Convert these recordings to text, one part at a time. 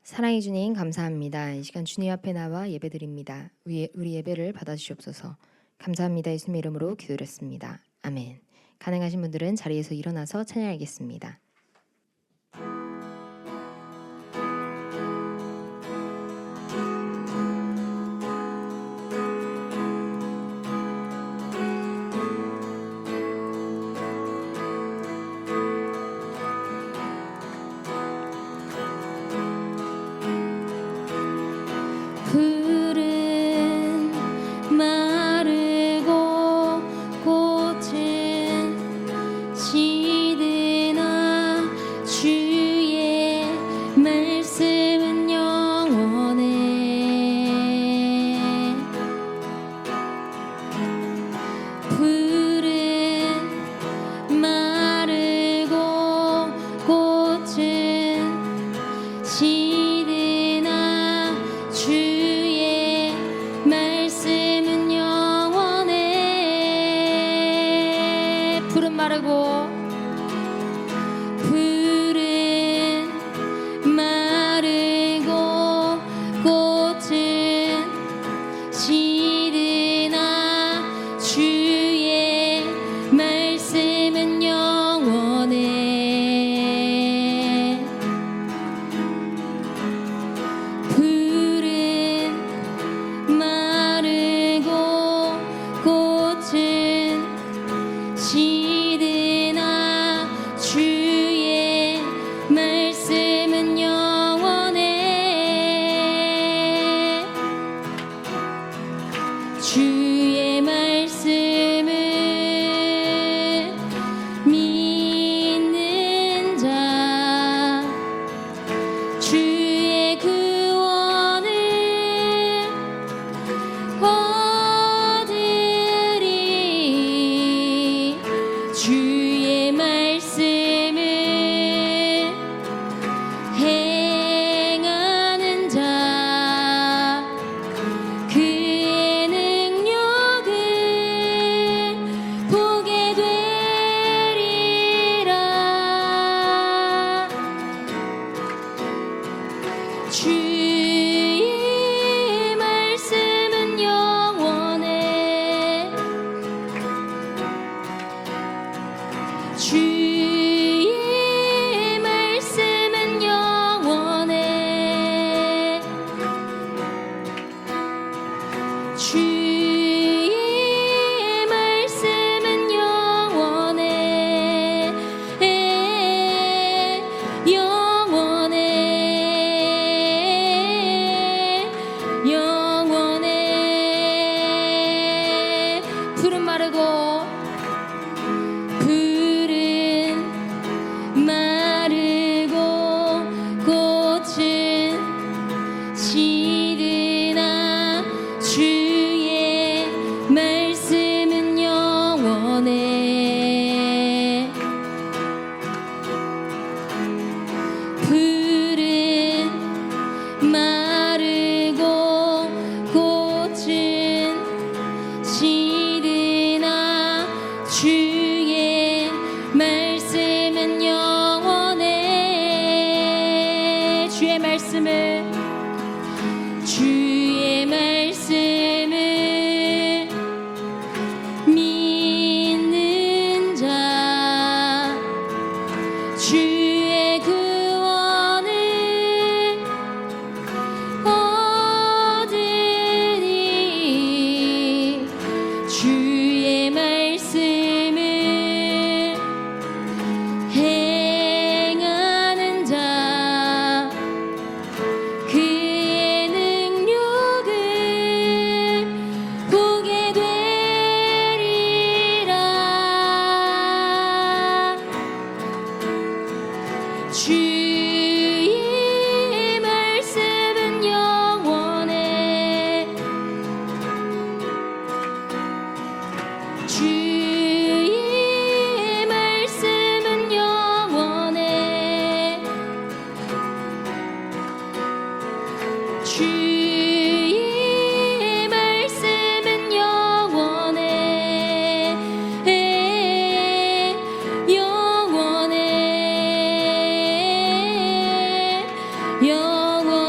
사랑해 주님 감사합니다. 이 시간 주님 앞에 나와 예배드립니다. 우리 예배를 받아주시옵소서. 감사합니다. 예수님의 이름으로 기도드렸습니다. 아멘. 가능하신 분들은 자리에서 일어나서 찬양하겠습니다. 푸른 마르고 꽃은 시드나 주의 말씀은 영원해. 푸른 마르고 꽃은 시드나 주의 말씀은 영원해. 푸른 마르고 꽃은 시드나 주의 말씀은 영원해. 푸른 마르고 꽃은 시드나 주의 말씀은 영원해. 주의 말씀을 믿는 자 주의 구원을 얻으리. 주의 말씀을 행하는 자 그의 능력을 보게 되리라. 주의 말씀은 영원해. 주의 말씀은 영원해. 주의 말씀은 영원해. 영원해. 영원해. 푸른 마르고 꽃은 시드나 주의 말씀은 영원해. 푸른 마르고 꽃은 시드나 주의 말씀은 영원해. 주의 말씀을 믿는 자 주의 구원을 얻으리. 주의 말씀을 행하는 자 그의 능력을 보게 되리라. 주의 말씀은 영원해. 주의 말씀은 영원해. 주의 말씀은 영원해. 영원해. 영원해.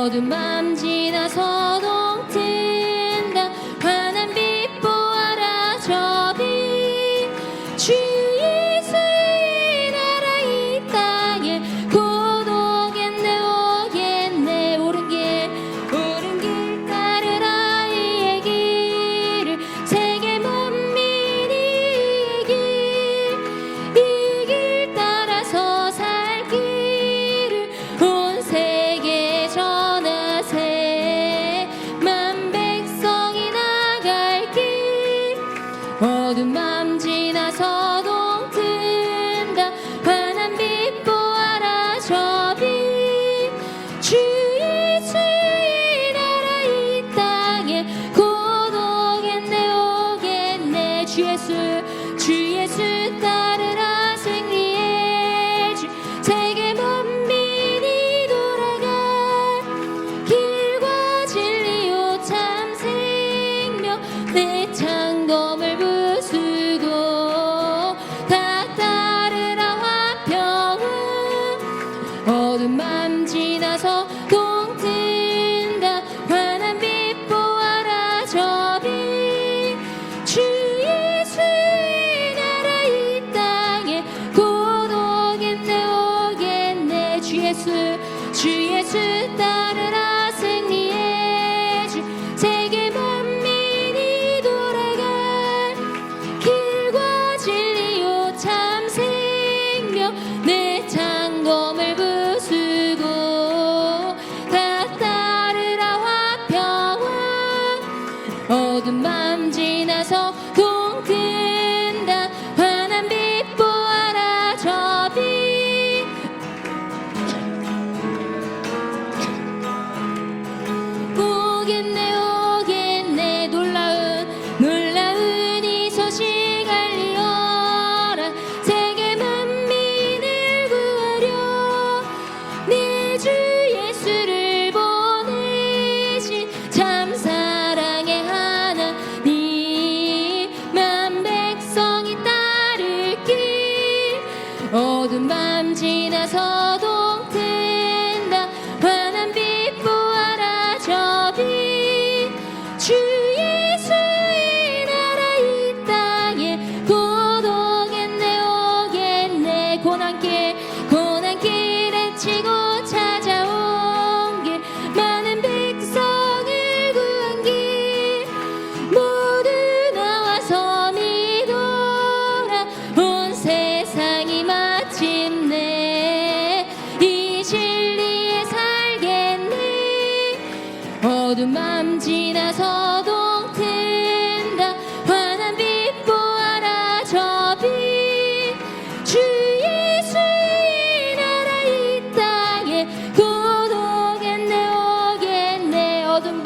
어두운 밤 지나 서동 튼다 환한 빛 보아라 저빛 주 예수의 나라 이 땅에 고독했네 오겠네 옳은 길 따르라 이의 길을 세계 만민이 이 길 따라서 살 길을 온 세계에 전하세 만 백성이 나갈 길 어두운 밤 지나 서동 튼다 환한 빛 보아라 저빛 주 예수의 나라 이 땅에 고독했네 오겠네 주 예수 따르라 생리의 주 세계 만민이 돌아갈 길과 진리요 참 생명 내 창검을 부수고 다 따르라 화평은 어두운 밤 지나서 동튼다 환한 빛 보아라 저빛 주 예수의 나라 이 땅에 고독했네 오겠네 주 예수 따르라 생리의 주 세계 만민이 돌아갈 길과 진리요 참 생명 내 창검을 부수고 다 따르라 화평은 어두운 밤 지나서 동튼다 환한 빛 보아라 저빛 오겠네 놀라운 이 소식 알리어라 세계 만민을 구하려 내 주 예수를 보내신 참 사랑의 하나님 만 백성이 따를 길 어두운 밤 지나서 동튼다 환한 빛 보아라 저빛 주 예수의 나라 이 땅에 고독했네 오겠네 고난길에 치고 찾아온 길 많은 백성을 구한 길 모두 나와서 믿어라 온 세상이 마침내 이 진리에 살겠네 어두운 밤 지나서 동튼다 환한 빛 보아라 저빛 주 예수의 나라 이 땅에 고독했네 오겠네 어두운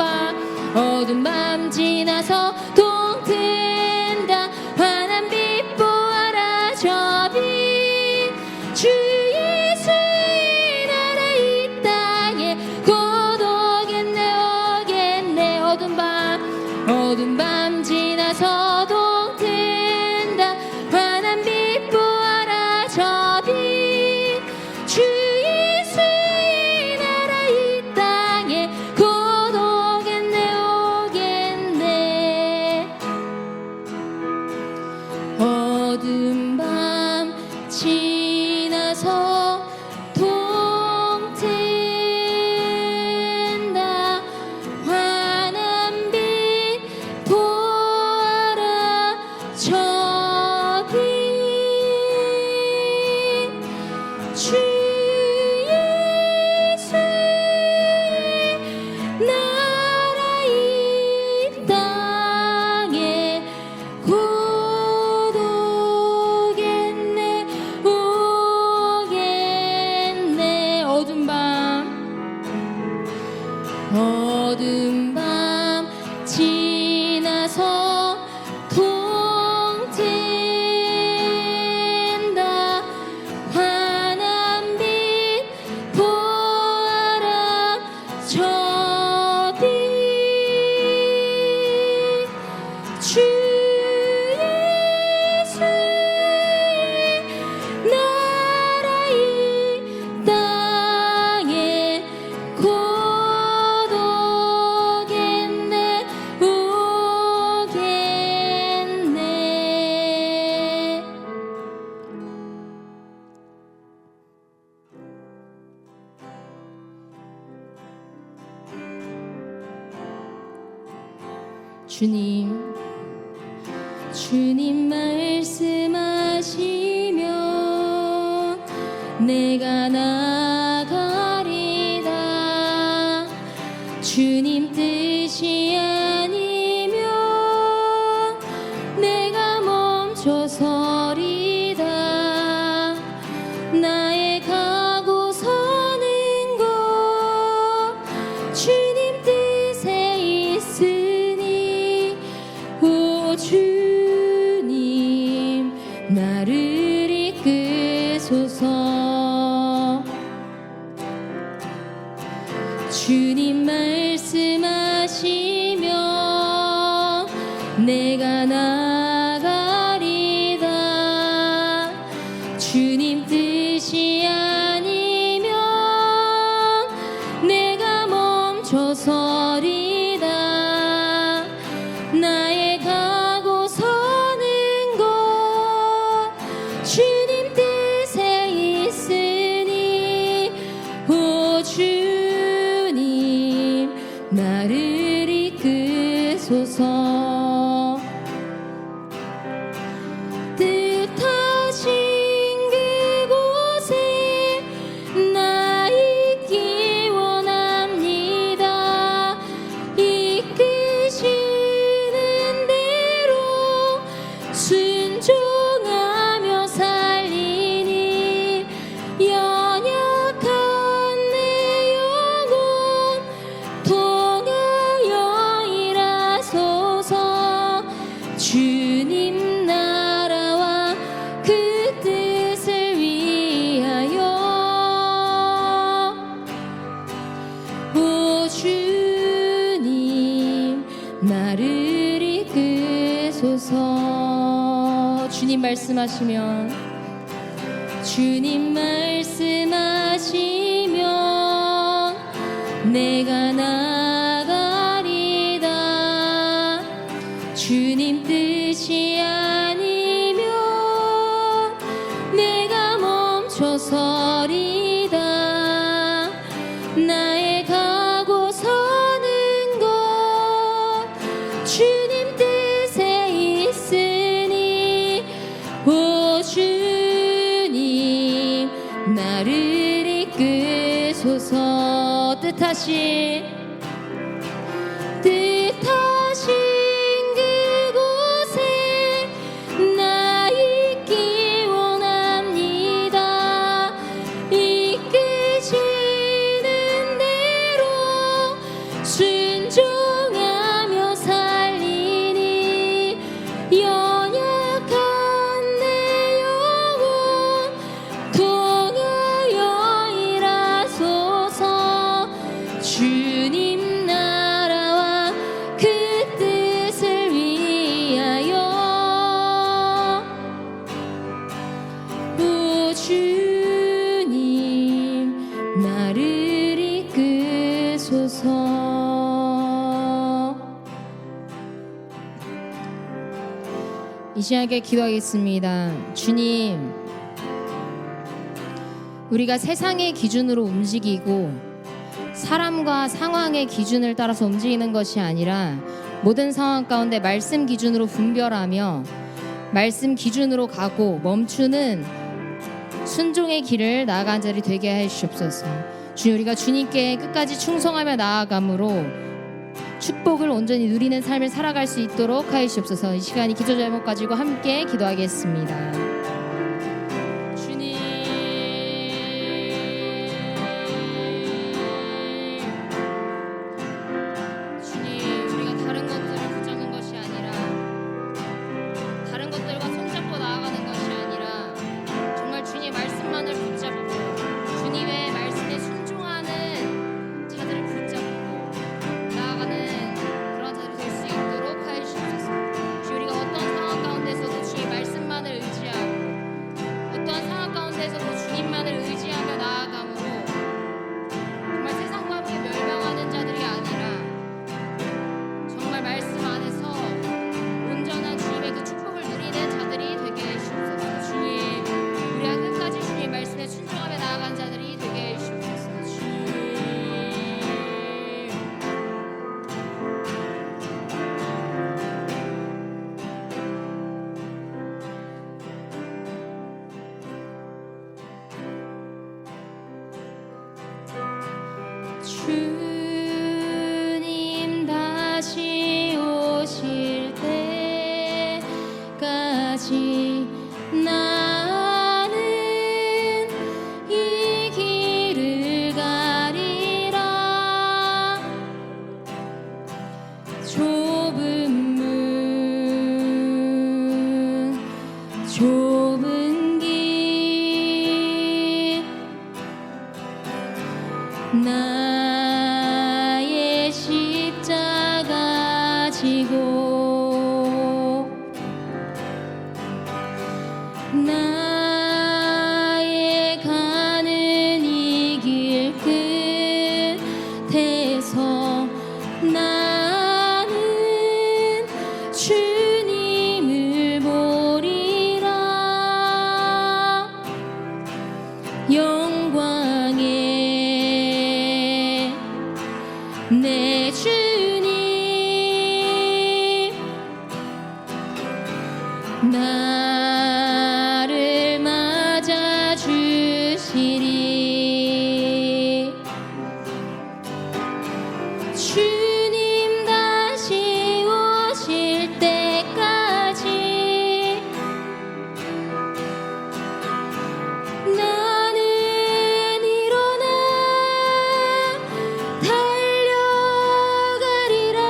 밤 지나서 동튼다 환한 빛 보아라 저빛 주 예수의 나라 이 땅에 고독했네 오겠네 어두운 밤 지나서 동튼다 환한 빛 보아라 저빛 주 예수의 나라 이 땅에 고독했네 오겠네 어두운 밤 지나서 동튼다 환한 빛 보아라 저빛 주 예수의 나라 이 땅에 고독했네 오겠네 어두운 밤 지나서 동튼다 환한 빛 보아라 저빛 주 예수의 나라 이 땅에 고독했네 주님 말씀하시면 내가 나가리다. 주님 뜻이 아니면 내가 멈춰서리다. 나의 가고 서는 곳 주님 뜻에 있으니 오 주님 나를 이끄소서. 주님 말씀하시면 내가 나가리다. 주님 뜻이 아니면 내가 멈춰서리다. 나의 가고 서는 곳 주님 뜻에 있으니 오 주님 나를 이끄소서. 뜻하신 그곳에 나 있기 원합니다. 이끄시는 대로 순종하며 살리니 연약한 내 영혼 통하여 일하소서. 주님 나라와 그 뜻을 위하여 오 주님 나를 이끄소서. 주님 말씀하시면 내가 나가리다. 주님 뜻이 아니면 내가 멈춰서리다. 나의 가고 서는 곳 주님 뜻에 있으니 오 주님 나를 이끄소서. 뜻하신 그곳에 나 있기 원합니다. 이끄시는 대로 순종하며 살리니 연약한 내 영혼 통하여 일하소서. 주님 나라와 그 뜻을 위하여 오 주님 나를 이끄소서. 이 시간에 기도하겠습니다. 주님, 우리가 세상의 기준으로 움직이고 사람과 상황의 기준을 따라서 움직이는 것이 아니라 모든 상황 가운데 말씀 기준으로 분별하며 말씀 기준으로 가고 멈추는 순종의 길을 나아간 자리 되게 해 주시옵소서. 주님, 우리가 주님께 끝까지 충성하며 나아감으로 축복을 온전히 누리는 삶을 살아갈 수 있도록 하여 주시옵소서. 이 시간이 기도 제목 가지고 함께 기도하겠습니다. 우리가 어떤 상황 가운데서도 주의 말씀만을 의지하고 나의 십자가 지고 나의 가는 이 길 끝에서 나는 주님을 보리라. 영광의 내 주님 나를 맞아 주시리. 주님 다시 오실 때까지 나는 일어나 달려가리라.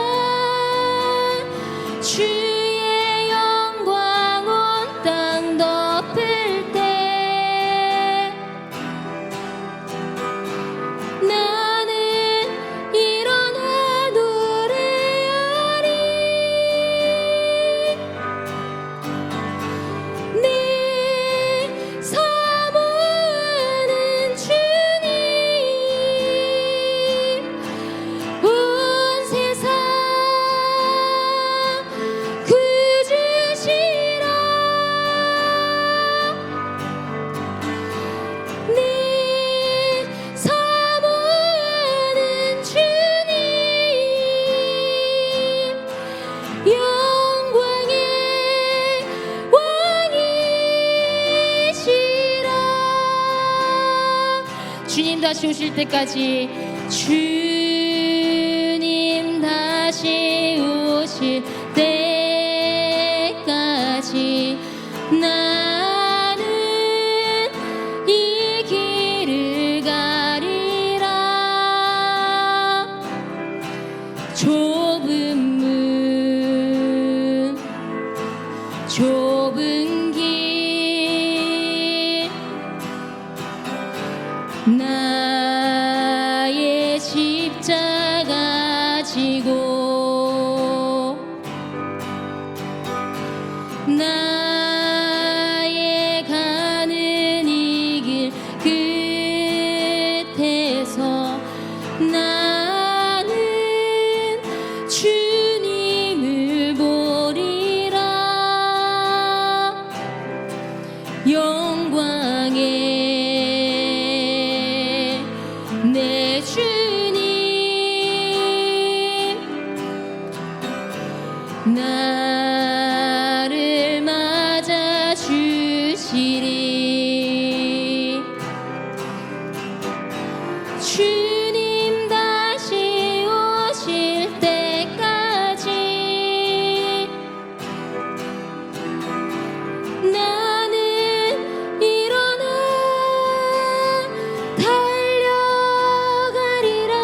주의 영광 온 땅 덮을 때 나는 일어나 노래하리. 내 사모하는 주님 온 세상 구주시라. 내 사모하는 주님 영광의 왕이시라. 주님 다시 오실 때까지 주님 다시 오실 때까지 나는 이 길을 가리라. 좁은 문 좁은 길 나의 십자가 지고 나의 가는 이 길 끝에서 나는 주님을 보리라. 영광의 내 주님 나를 맞아 주시리. 주님 다시 오실 때까지 나는 일어나 달려가리라.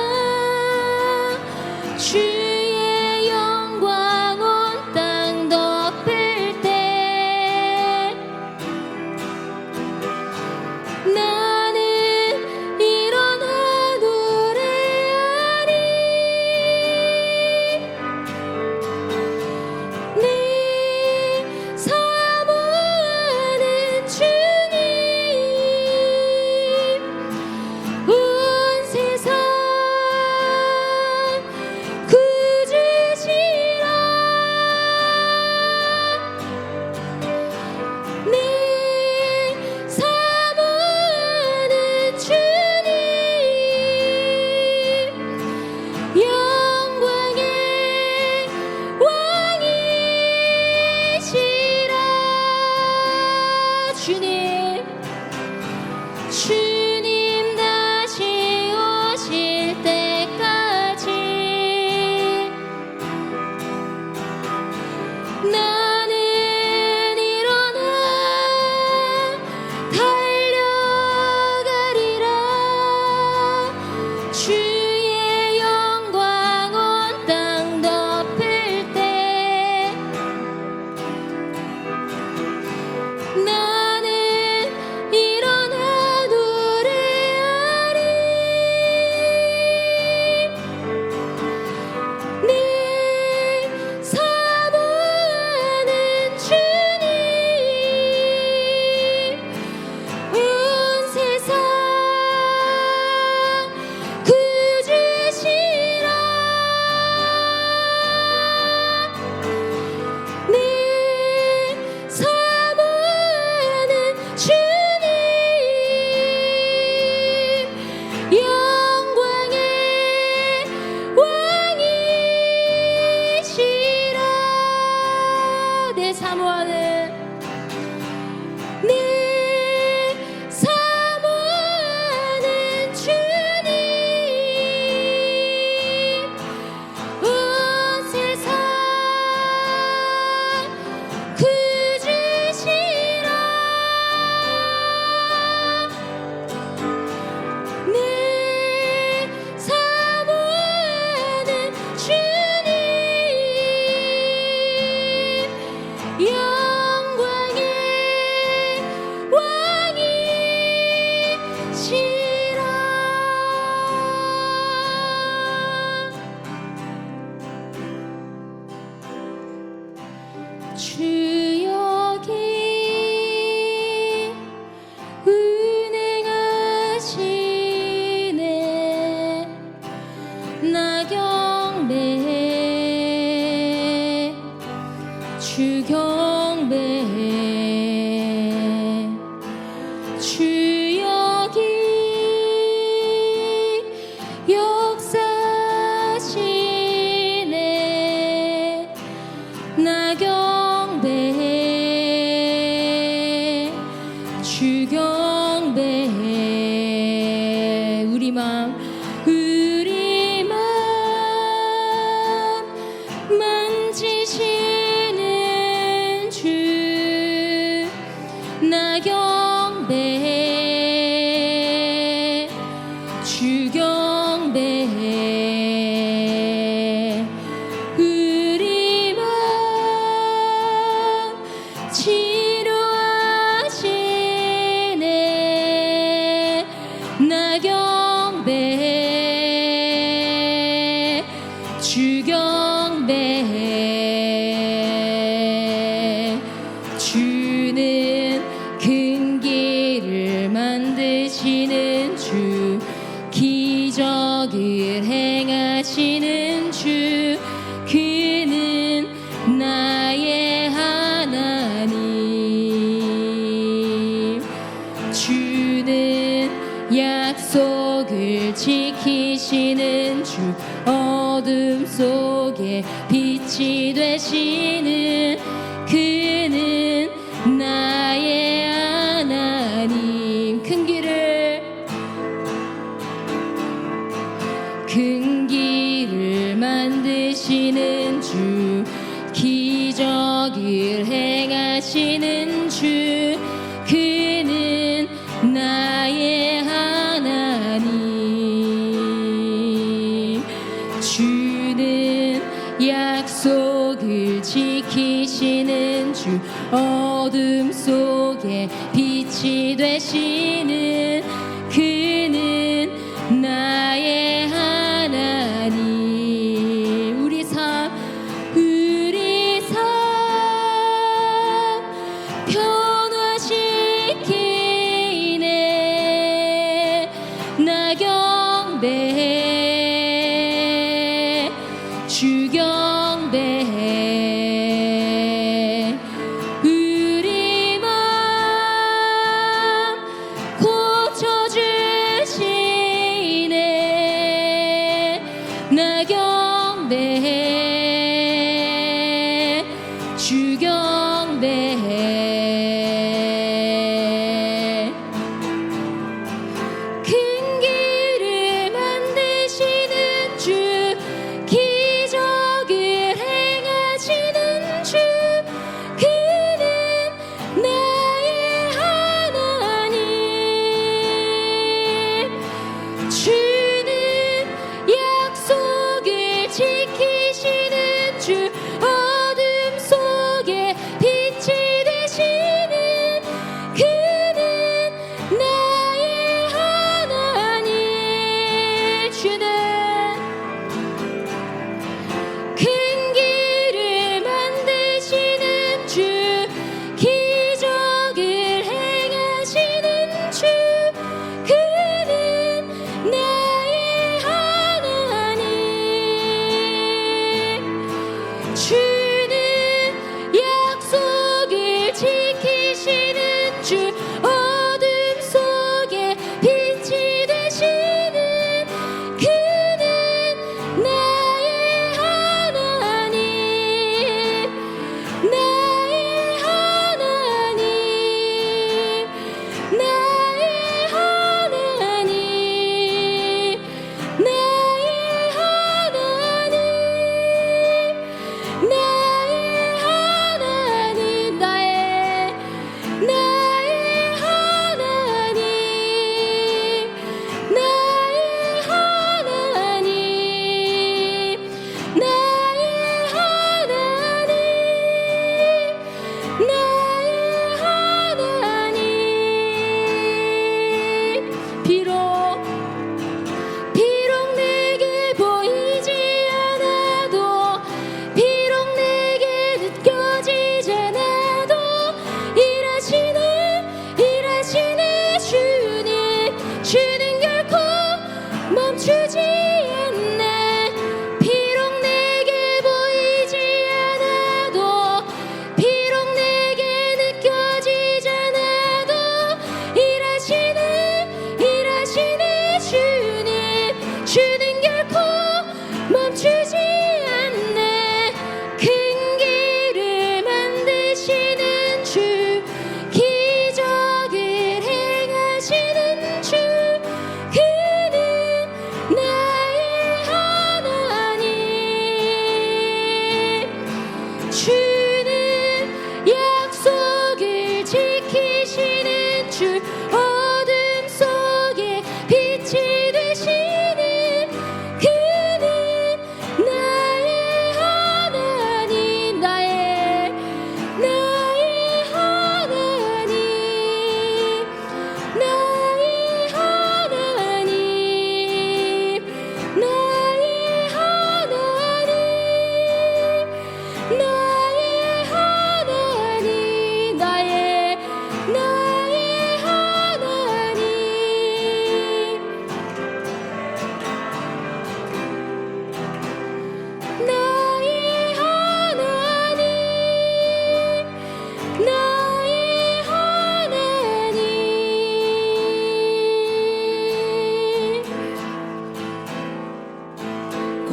주의 영광 온 땅 덮을 때 나는 일어나 노래하리. 내 사모하는 주님 온 세상 구주시라. 내 사모하는 주님 영광의 왕이시라. 주님 다시 오실 때까지 나는 일어나 달려가리라. 주의 영광 온 땅 덮을 때 나는 일어나 노래하리. 나 경배해 주 경배해 주 여기 역사하시네 나 경배해 주 경배해 우리 맘 만지시는 주 나 경배해 주 경배해 우리 맘 치료하시네 나 경배해 주 경배해 주는 큰 길을 만드시는 주 기적을 행하시는 주 그는 나의 하나님 주는 약속을 지키시는 주 어둠 속에 빛이 되시는 그는 나의 하나님 큰 길을 만드시는 주 기적을 행하시는 주 그는 나의 하나님 주는 약속을 지키시는 주 어둠 속에 빛이 되시는 그는 나의 하나님 우리 삶 변화시키네 나 경배해 주 경배해 우리 맘 고쳐주시네 나 경배해 주 경배해 큰 길을 만드시는 주 기적을 행하시는 주 그는 나의 하나님 주는 약속을 지키시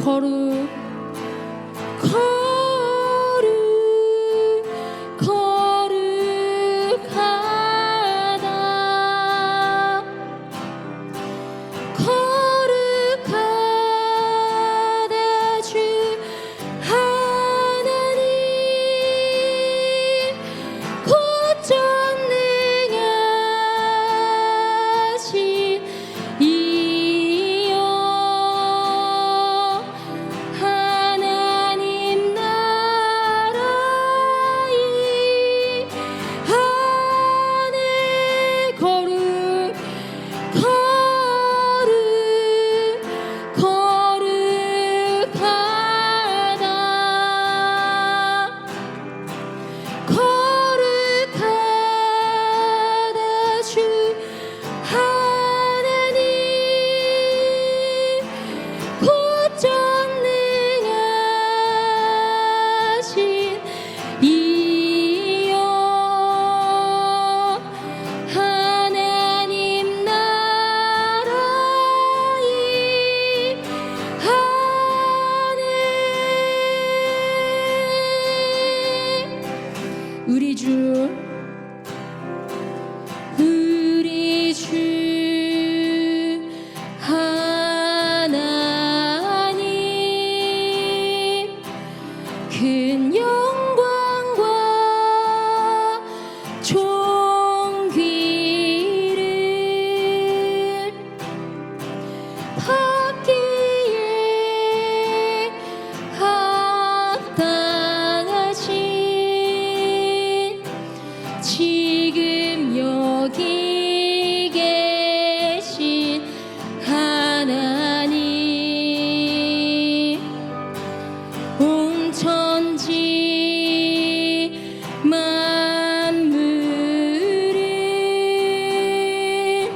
거룩 거룩하다 거룩하다 주 하나님 곧 전능하신 이여 하나님 나라의 하늘 거룩 거룩하다 거룩하다 주 하나님 곧 전능하신 이여 하나님 나라의 하늘 우리 주 하나님 큰 영광과 존귀를 받기에 합당하신 지금 여기 계신 하나님 온 천지 만물을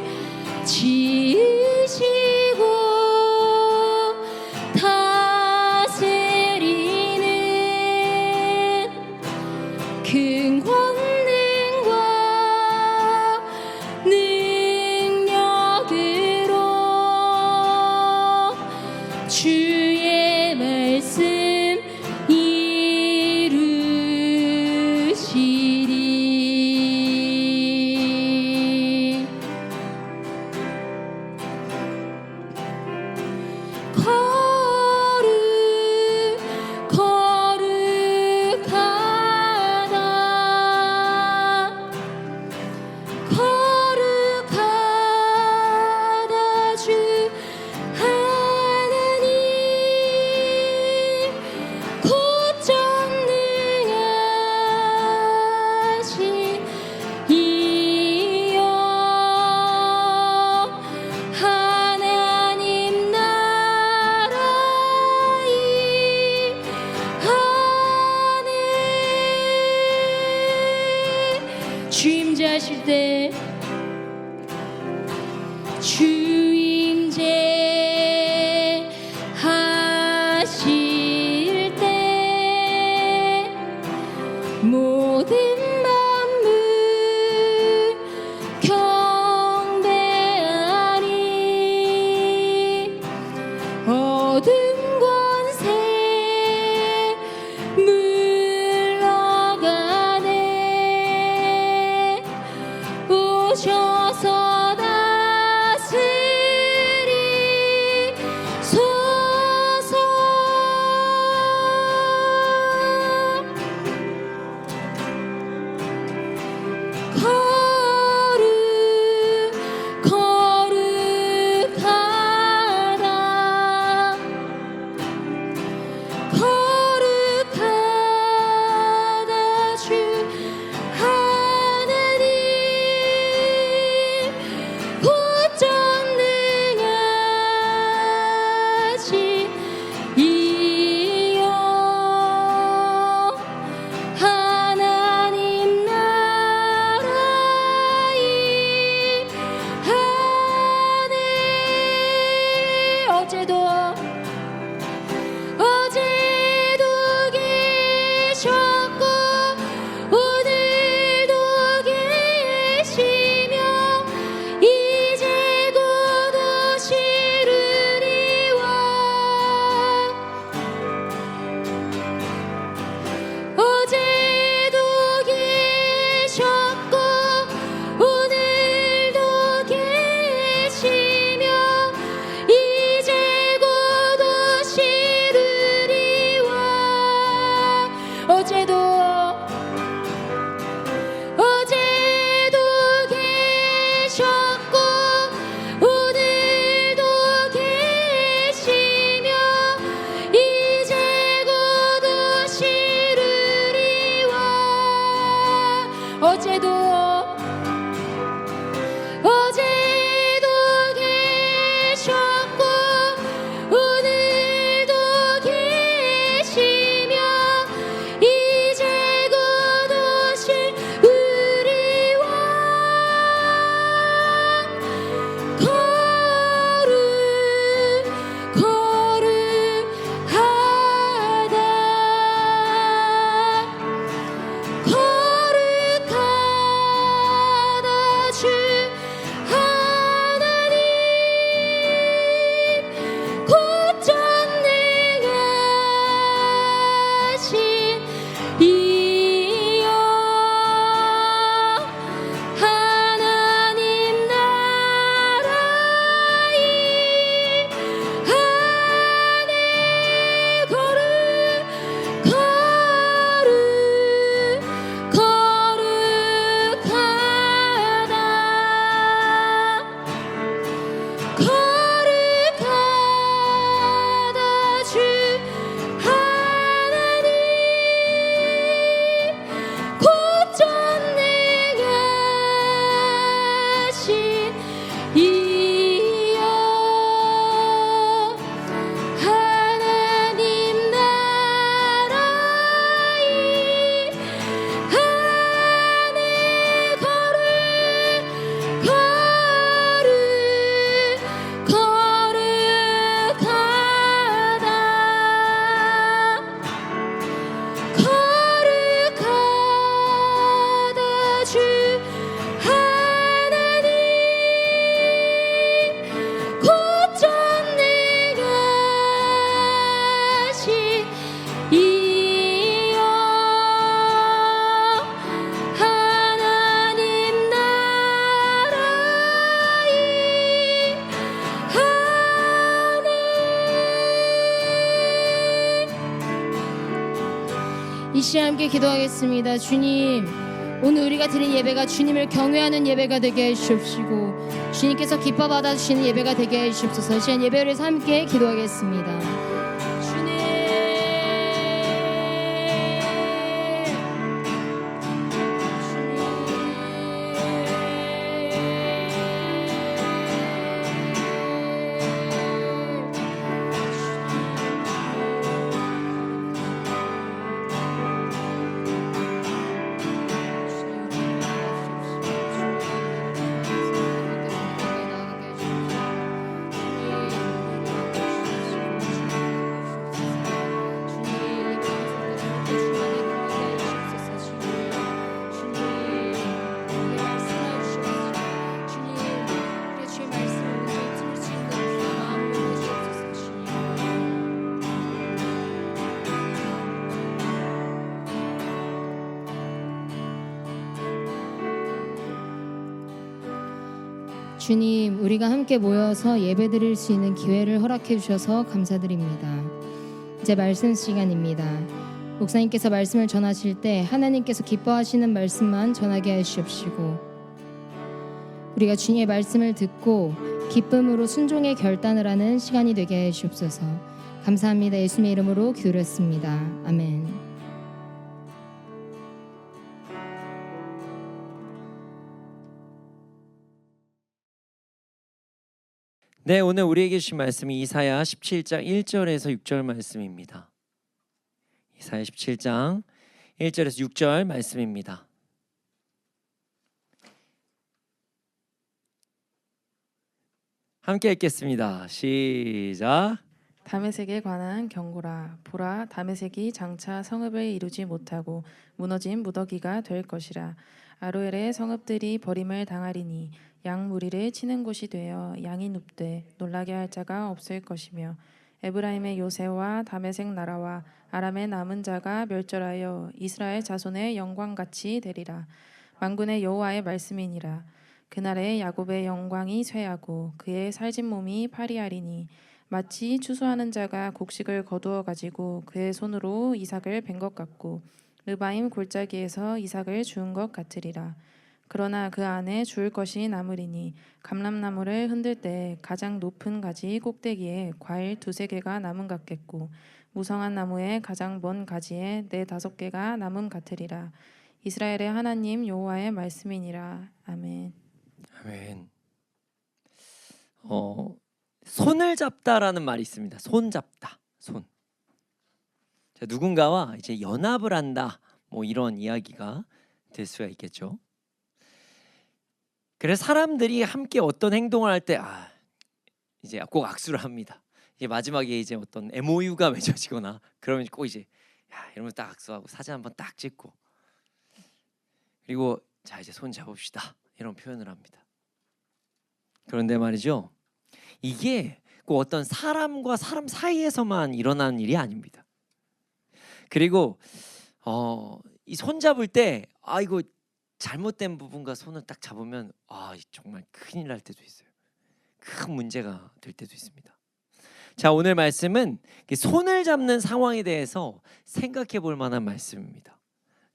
지으시고 다스리는 큰 권능과 능력으로 주의 말씀 이루시리 거룩하다 거룩하다 주 하나님 곧 전능하신 이여 하나님 나라의 하늘 주임제하실 때 주임제 하실 때 모든 만물 경배하리 어둠 권세 물러가네 오셔서 다스리소서 거룩하다 이 시간 함께 기도하겠습니다. 주님, 오늘 우리가 드린 예배가 주님을 경외하는 예배가 되게 해주시옵시고 주님께서 기뻐 받아주시는 예배가 되게 해주시옵소서. 이 시간 예배를 함께 기도하겠습니다. 주님, 주님, 우리가 함께 모여서 예배드릴 수 있는 기회를 허락해 주셔서 감사드립니다. 이제 말씀 시간입니다. 목사님께서 말씀을 전하실 때 하나님께서 기뻐하시는 말씀만 전하게 하시옵시고 우리가 주님의 말씀을 듣고 기쁨으로 순종의 결단을 하는 시간이 되게 하시옵소서. 감사합니다. 예수님의 이름으로 기도했습니다. 아멘. 네, 오늘 우리에게 주신 말씀이 이사야 17장 1절에서 6절 말씀입니다. 이사야 17장 1절에서 6절 말씀입니다. 함께 읽겠습니다. 시작. 다메섹에 관한 경고라. 보라, 다메섹이 장차 성읍을 이루지 못하고 무너진 무더기가 될 것이라. 아로엘의 성읍들이 버림을 당하리니 양 무리를 치는 곳이 되어 양이 눕되 놀라게 할 자가 없을 것이며 에브라임의 요새와 다메섹 나라와 아람의 남은 자가 멸절하여 이스라엘 자손의 영광같이 되리라. 만군의 여호와의 말씀이니라. 그날에 야곱의 영광이 쇠하고 그의 살진 몸이 파리하리니 마치 추수하는 자가 곡식을 거두어 가지고 그의 손으로 이삭을 벤 것 같고 르바임 골짜기에서 이삭을 주운 것 같으리라. 그러나 그 안에 주울 것이 남으리니 감람나무를 흔들 때 가장 높은 가지 꼭대기에 과일 2-3개가 남음 같겠고 무성한 나무의 가장 먼 가지에 4-5개가 남음 같으리라. 이스라엘의 하나님 여호와의 말씀이니라. 아멘. 아멘. 손을 잡다라는 말이 있습니다. 손 잡다. 손. 자, 누군가와 이제 연합을 한다. 뭐 이런 이야기가 될 수가 있겠죠. 그래서 사람들이 함께 어떤 행동을 할 때 이제 꼭 악수를 합니다. 이제 마지막에 이제 어떤 MOU가 맺어지거나 그러면 꼭 이제 이러면서 딱 악수하고 사진 한번 딱 찍고 그리고 자 이제 손 잡읍시다 이런 표현을 합니다. 그런데 말이죠. 이게 꼭 어떤 사람과 사람 사이에서만 일어나는 일이 아닙니다. 그리고 이 손 잡을 때 이거 잘못된 부분과 손을 딱 잡으면 정말 큰일 날 때도 있어요. 큰 문제가 될 때도 있습니다. 자, 오늘 말씀은 손을 잡는 상황에 대해서 생각해 볼 만한 말씀입니다.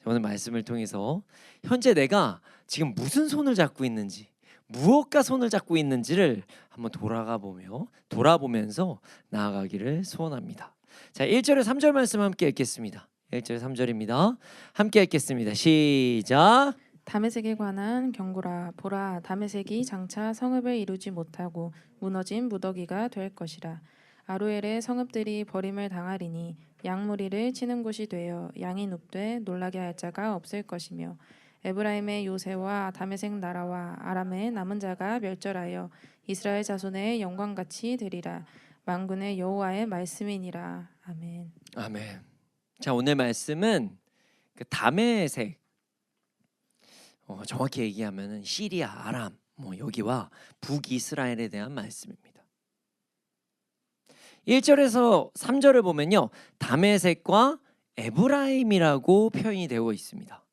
오늘 말씀을 통해서 현재 내가 지금 무슨 손을 잡고 있는지 무엇과 손을 잡고 있는지를 한번 돌아보면서 나아가기를 소원합니다. 자, 1절에 3절 말씀 함께 읽겠습니다. 1절 3절입니다. 함께 읽겠습니다. 시작. 다메섹에 관한 경고라. 보라, 다메섹이 장차 성읍을 이루지 못하고 무너진 무더기가 될 것이라. 아로엘의 성읍들이 버림을 당하리니 양무리를 치는 곳이 되어 양이 눕되 놀라게 할 자가 없을 것이며 에브라임의 요새와 다메섹 나라와 아람의 남은 자가 멸절하여 이스라엘 자손의 영광같이 되리라. 만군의 여호와의 말씀이니라. 아멘. 아멘. 자, 오늘 말씀은 그 다메섹 정확히 얘기하면은 시리아, 아람 여기와 북이스라엘에 대한 말씀입니다. 1절에서 3절을 보면요. 다메섹과 에브라임이라고 표현이 되고 있습니다.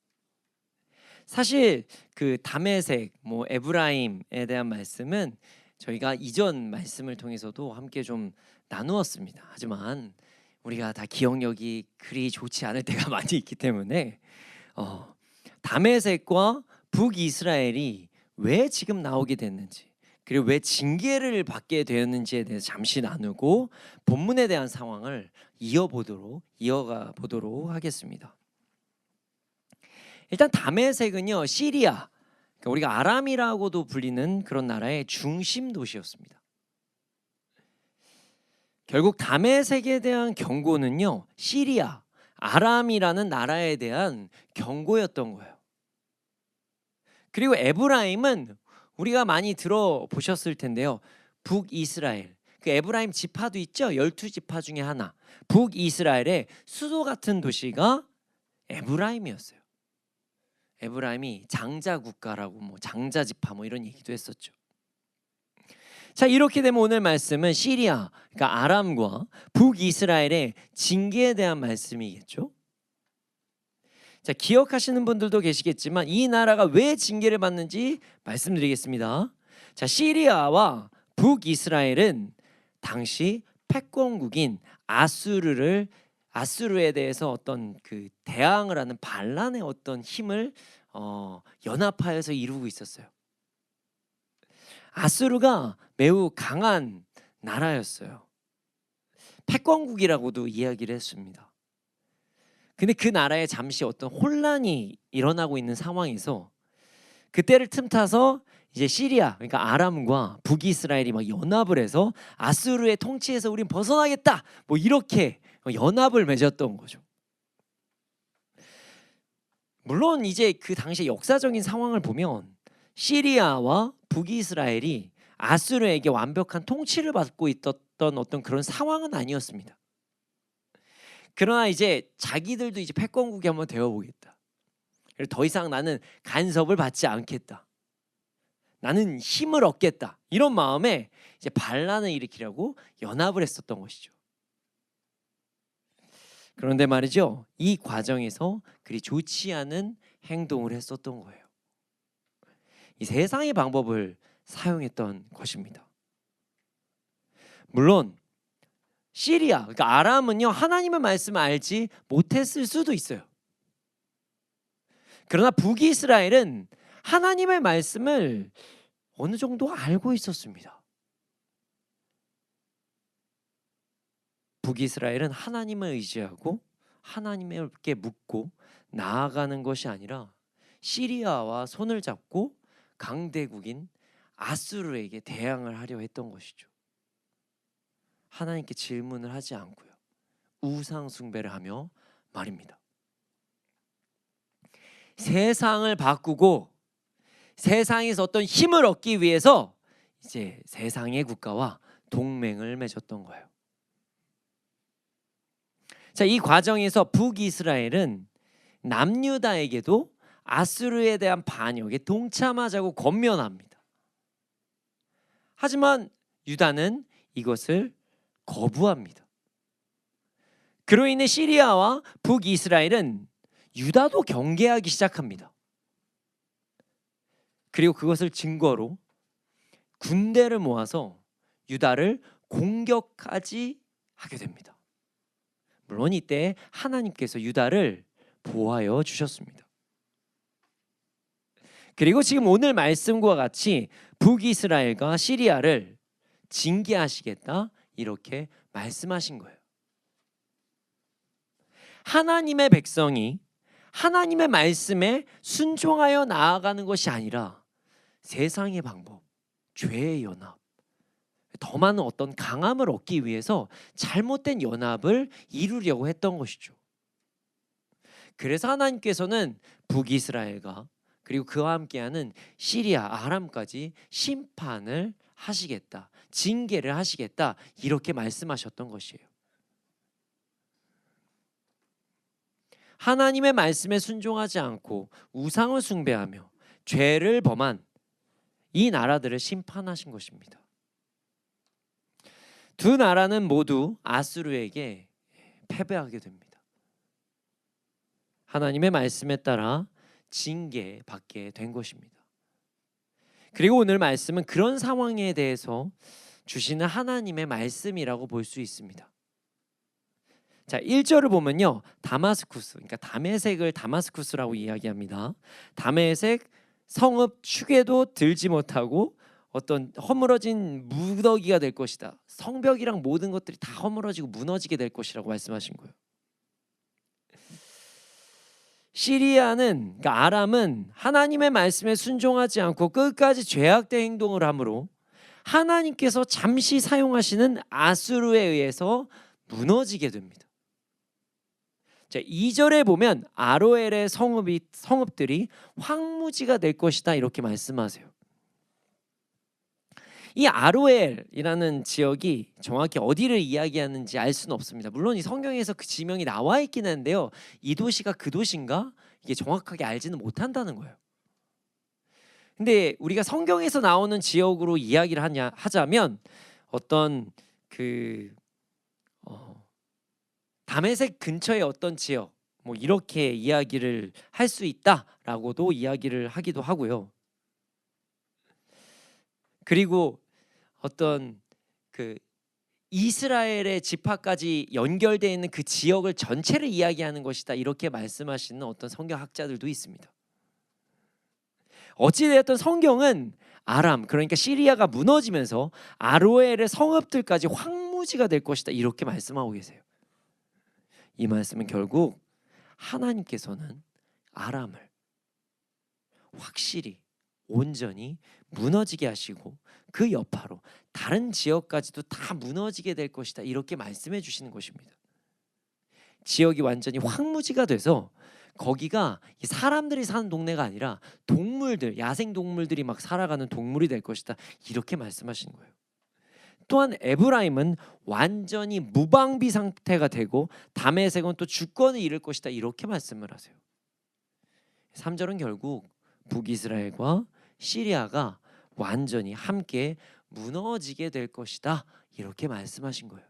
사실 그 다메섹, 에브라임에 대한 말씀은 저희가 이전 말씀을 통해서도 함께 좀 나누었습니다. 하지만 우리가 다 기억력이 그리 좋지 않을 때가 많이 있기 때문에 다메섹과 북이스라엘이 왜 지금 나오게 됐는지, 그리고 왜 징계를 받게 되었는지에 대해서 잠시 나누고 본문에 대한 상황을 이어가 보도록 하겠습니다. 일단 다메섹은요, 시리아, 그러니까 우리가 아람이라고도 불리는 그런 나라의 중심 도시였습니다. 결국 다메섹에 대한 경고는요, 시리아, 아람이라는 나라에 대한 경고였던 거예요. 그리고 에브라임은 우리가 많이 들어보셨을 텐데요, 북이스라엘, 그 에브라임 지파도 있죠. 12지파 중에 하나, 북이스라엘의 수도 같은 도시가 에브라임이었어요. 에브라임이 장자 국가라고, 장자 지파 이런 얘기도 했었죠. 자, 이렇게 되면 오늘 말씀은 시리아, 그러니까 아람과 북이스라엘의 징계에 대한 말씀이겠죠. 자, 기억하시는 분들도 계시겠지만 이 나라가 왜 징계를 받는지 말씀드리겠습니다. 자, 시리아와 북이스라엘은 당시 패권국인 아수르에 대해서 어떤 그 대항을 하는 반란의 어떤 힘을 연합하여서 이루고 있었어요. 아수르가 매우 강한 나라였어요. 패권국이라고도 이야기를 했습니다. 근데 그 나라에 잠시 어떤 혼란이 일어나고 있는 상황에서 그때를 틈타서 이제 시리아, 그러니까 아람과 북이스라엘이 막 연합을 해서 아수르의 통치에서 우린 벗어나겠다, 이렇게 연합을 맺었던 거죠. 물론 이제 그 당시 역사적인 상황을 보면 시리아와 북이스라엘이 아수르에게 완벽한 통치를 받고 있었던 어떤 그런 상황은 아니었습니다. 그러나 이제 자기들도 이제 패권국이 한번 되어보겠다. 더 이상 나는 간섭을 받지 않겠다. 나는 힘을 얻겠다. 이런 마음에 이제 반란을 일으키려고 연합을 했었던 것이죠. 그런데 말이죠, 이 과정에서 그리 좋지 않은 행동을 했었던 거예요. 이 세상의 방법을 사용했던 것입니다. 물론 시리아, 그러니까 아람은요, 하나님의 말씀을 알지 못했을 수도 있어요. 그러나 북이스라엘은 하나님의 말씀을 어느 정도 알고 있었습니다. 북이스라엘은 하나님을 의지하고 하나님께 묻고 나아가는 것이 아니라 시리아와 손을 잡고 강대국인 아수르에게 대항을 하려 했던 것이죠. 하나님께 질문을 하지 않고요, 우상 숭배를 하며 말입니다. 세상을 바꾸고 세상에서 어떤 힘을 얻기 위해서 이제 세상의 국가와 동맹을 맺었던 거예요. 자, 이 과정에서 북이스라엘은 남유다에게도 아수르에 대한 반역에 동참하자고 권면합니다. 하지만 유다는 이것을 거부합니다. 그로 인해 시리아와 북이스라엘은 유다도 경계하기 시작합니다. 그리고 그것을 증거로 군대를 모아서 유다를 공격하지 하게 됩니다. 물론 이때 하나님께서 유다를 보호하여 주셨습니다. 그리고 지금 오늘 말씀과 같이 북이스라엘과 시리아를 징계하시겠다, 이렇게 말씀하신 거예요. 하나님의 백성이 하나님의 말씀에 순종하여 나아가는 것이 아니라 세상의 방법, 죄의 연합, 더 많은 어떤 강함을 얻기 위해서 잘못된 연합을 이루려고 했던 것이죠. 그래서 하나님께서는 북이스라엘과 그리고 그와 함께하는 시리아, 아람까지 심판을 하시겠다, 징계를 하시겠다, 이렇게 말씀하셨던 것이에요. 하나님의 말씀에 순종하지 않고 우상을 숭배하며 죄를 범한 이 나라들을 심판하신 것입니다. 두 나라는 모두 아수르에게 패배하게 됩니다. 하나님의 말씀에 따라 징계받게 된 것입니다. 그리고 오늘 말씀은 그런 상황에 대해서 주시는 하나님의 말씀이라고 볼 수 있습니다. 자, 1절을 보면요. 다마스쿠스, 그러니까 다메섹을 다마스쿠스라고 이야기합니다. 다메섹 성읍 축에도 들지 못하고 어떤 허물어진 무더기가 될 것이다. 성벽이랑 모든 것들이 다 허물어지고 무너지게 될 것이라고 말씀하신 거예요. 시리아는, 그러니까 아람은 하나님의 말씀에 순종하지 않고 끝까지 죄악된 행동을 하므로 하나님께서 잠시 사용하시는 아수르에 의해서 무너지게 됩니다. 자, 2절에 보면 아로엘의 성읍들이 황무지가 될 것이다 이렇게 말씀하세요. 이 아로엘이라는 지역이 정확히 어디를 이야기하는지 알 수는 없습니다. 물론 이 성경에서 그 지명이 나와 있긴 한데요. 이 도시가 그 도시인가? 이게 정확하게 알지는 못한다는 거예요. 근데 우리가 성경에서 나오는 지역으로 이야기를 하자면 어떤 다메섹 근처의 어떤 지역 뭐 이렇게 이야기를 할 수 있다라고도 이야기를 하기도 하고요. 그리고 어떤 이스라엘의 지파까지 연결되어 있는 그 지역을 전체를 이야기하는 것이다 이렇게 말씀하시는 어떤 성경학자들도 있습니다. 어찌되었든 성경은 아람, 그러니까 시리아가 무너지면서 아로엘의 성읍들까지 황무지가 될 것이다 이렇게 말씀하고 계세요. 이 말씀은 결국 하나님께서는 아람을 확실히 온전히 무너지게 하시고 그 여파로 다른 지역까지도 다 무너지게 될 것이다 이렇게 말씀해 주시는 것입니다. 지역이 완전히 황무지가 돼서 거기가 사람들이 사는 동네가 아니라 동물들, 야생 동물들이 막 살아가는 동물이 될 것이다 이렇게 말씀하시는 거예요. 또한 에브라임은 완전히 무방비 상태가 되고 다메섹은 또 주권을 잃을 것이다 이렇게 말씀을 하세요. 3절은 결국 북이스라엘과 시리아가 완전히 함께 무너지게 될 것이다 이렇게 말씀하신 거예요.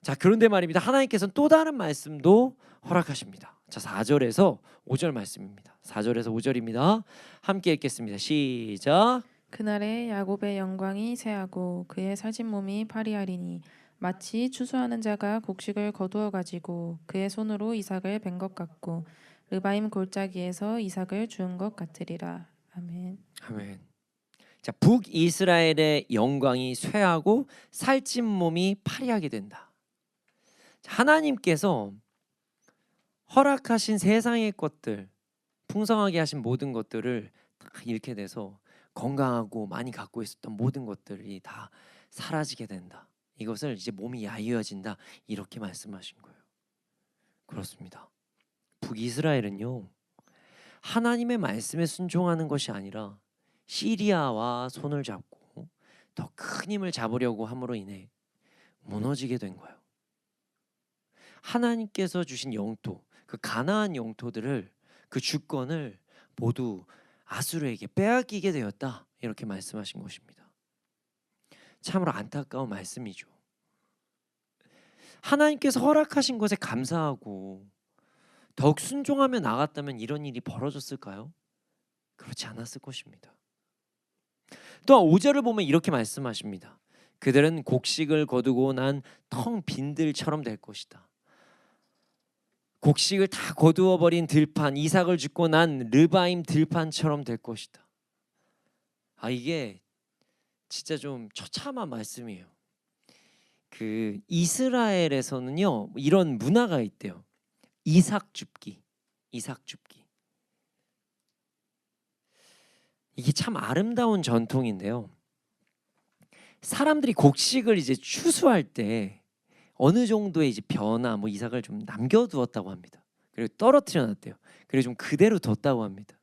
자, 그런데 말입니다. 하나님께서는 또 다른 말씀도 허락하십니다. 자, 4절에서 5절 말씀입니다. 4절에서 5절입니다. 함께 읽겠습니다. 시작. 그날에 야곱의 영광이 새하고 그의 살찐 몸이 파리하리니 마치 추수하는 자가 곡식을 거두어 가지고 그의 손으로 이삭을 벤 것 같고 르바임 골짜기에서 이삭을 주운 것 같으리라. 아멘. 아멘. 자, 북이스라엘의 영광이 쇠하고 살찐 몸이 파리하게 된다. 하나님께서 허락하신 세상의 것들, 풍성하게 하신 모든 것들을 다 잃게 돼서 건강하고 많이 갖고 있었던 모든 것들이 다 사라지게 된다. 이것을 이제 몸이 야유어진다 이렇게 말씀하신 거예요. 그렇습니다. 북이스라엘은요 하나님의 말씀에 순종하는 것이 아니라 시리아와 손을 잡고 더 큰 힘을 잡으려고 함으로 인해 무너지게 된 거예요. 하나님께서 주신 영토, 그 가나안 영토들을, 그 주권을 모두 아수르에게 빼앗기게 되었다 이렇게 말씀하신 것입니다. 참으로 안타까운 말씀이죠. 하나님께서 허락하신 것에 감사하고 더욱 순종하며 나갔다면 이런 일이 벌어졌을까요? 그렇지 않았을 것입니다. 또한 5절을 보면 이렇게 말씀하십니다. 그들은 곡식을 거두고 난 텅 빈들처럼 될 것이다. 곡식을 다 거두어 버린 들판, 이삭을 줍고 난 르바임 들판처럼 될 것이다. 이게 진짜 좀 처참한 말씀이에요. 그 이스라엘에서는요 이런 문화가 있대요. 이삭 줍기. 이게 참 아름다운 전통인데요. 사람들이 곡식을 이제 추수할 때 어느 정도의 이제 벼나 뭐 이삭을 좀 남겨두었다고 합니다. 그리고 떨어뜨려 놨대요. 그리고 좀 그대로 뒀다고 합니다.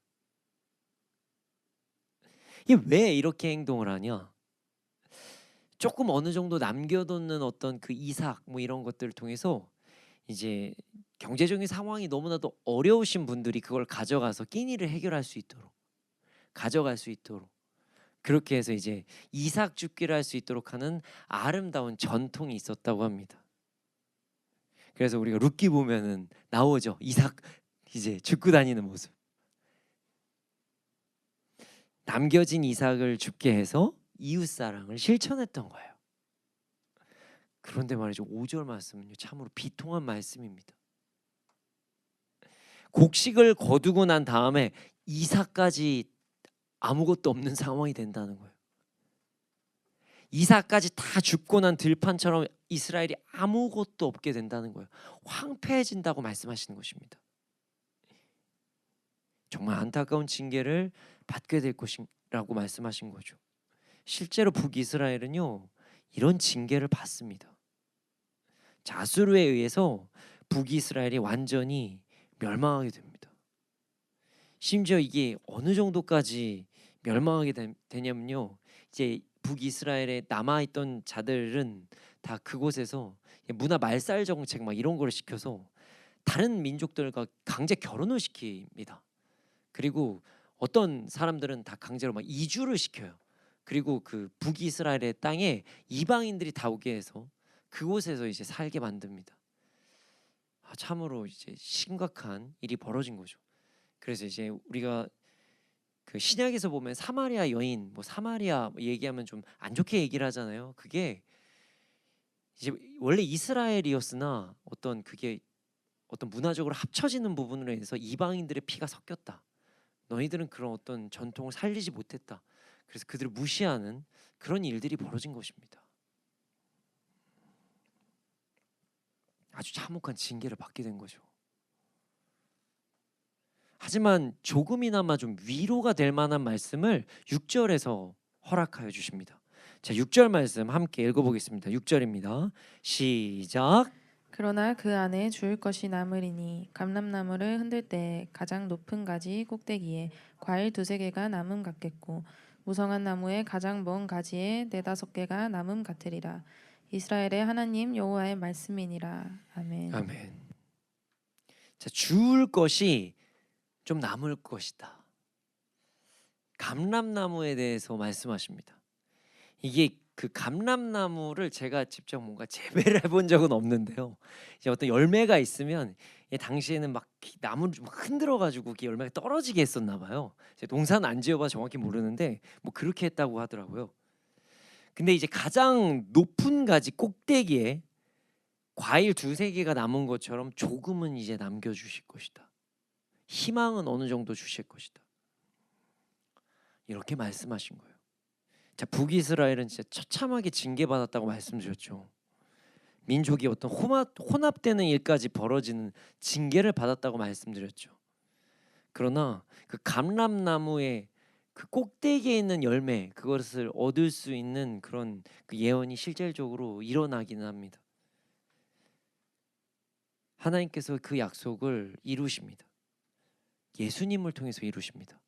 이게 왜 이렇게 행동을 하냐? 조금 어느 정도 남겨두는 어떤 그 이삭 뭐 이런 것들을 통해서 이제 경제적인 상황이 너무나도 어려우신 분들이 그걸 가져가서 끼니를 해결할 수 있도록, 가져갈 수 있도록, 그렇게 해서 이제 이삭 줍기를 할 수 있도록 하는 아름다운 전통이 있었다고 합니다. 그래서 우리가 룻기 보면은 나오죠. 이삭 이제 줍고 다니는 모습. 남겨진 이삭을 줍게 해서 이웃 사랑을 실천했던 거예요. 그런데 말이죠, 5절 말씀은요 참으로 비통한 말씀입니다. 곡식을 거두고 난 다음에 이삭까지 아무것도 없는 상황이 된다는 거예요. 이삭까지 다 죽고 난 들판처럼 이스라엘이 아무것도 없게 된다는 거예요. 황폐해진다고 말씀하시는 것입니다. 정말 안타까운 징계를 받게 될 것이라고 말씀하신 거죠. 실제로 북이스라엘은요 이런 징계를 받습니다. 자수르에 의해서 북이스라엘이 완전히 멸망하게 됩니다. 심지어 이게 어느 정도까지 멸망하게 되냐면요, 이제 북이스라엘에 남아있던 자들은 다 그곳에서 문화 말살 정책 막 이런 거를 시켜서 다른 민족들과 강제 결혼을 시킵니다. 그리고 어떤 사람들은 다 강제로 막 이주를 시켜요. 그리고 그 북이스라엘의 땅에 이방인들이 다 오게 해서 그곳에서 이제 살게 만듭니다. 참으로 이제 심각한 일이 벌어진 거죠. 그래서 이제 우리가 그 신약에서 보면 사마리아 여인, 뭐 사마리아 얘기하면 좀 안 좋게 얘기를 하잖아요. 그게 이제 원래 이스라엘이었으나 그게 어떤 문화적으로 합쳐지는 부분으로 인해서 이방인들의 피가 섞였다. 너희들은 그런 어떤 전통을 살리지 못했다. 그래서 그들을 무시하는 그런 일들이 벌어진 것입니다. 아주 참혹한 징계를 받게 된 거죠. 하지만 조금이나마 좀 위로가 될 만한 말씀을 6절에서 허락하여 주십니다. 자, 6절 말씀 함께 읽어보겠습니다. 6절입니다. 시작. 그러나 그 안에 주울 것이 남으리니 감람나무를 흔들 때 가장 높은 가지 꼭대기에 과일 2-3개가 남음 같겠고 무성한 나무의 가장 먼 가지에 4-5개가 남음 같으리라. 이스라엘의 하나님 여호와의 말씀이니라. 아멘. 아멘. 자, 주울 것이 좀 남을 것이다. 감람나무에 대해서 말씀하십니다. 이게 그 감람나무를 제가 직접 뭔가 재배를 해본 적은 없는데요. 이제 어떤 열매가 있으면 당시에는 막 나무를 좀 흔들어가지고 그 열매가 떨어지게 했었나 봐요. 농사는 안 지어봐서 정확히 모르는데 뭐 그렇게 했다고 하더라고요. 근데 이제 가장 높은 가지 꼭대기에 과일 2-3개가 남은 것처럼 조금은 이제 남겨주실 것이다. 희망은 어느 정도 주실 것이다. 이렇게 말씀하신 거예요. 자, 북이스라엘은 진짜 처참하게 징계받았다고 말씀드렸죠. 민족이 어떤 혼합되는 일까지 벌어지는 징계를 받았다고 말씀드렸죠. 그러나 그 감람나무의 그 꼭대기에 있는 열매, 그것을 얻을 수 있는 그런 그 예언이 실질적으로 일어나기는 합니다. 하나님께서 그 약속을 이루십니다. 예수님을 통해서 이루십니다.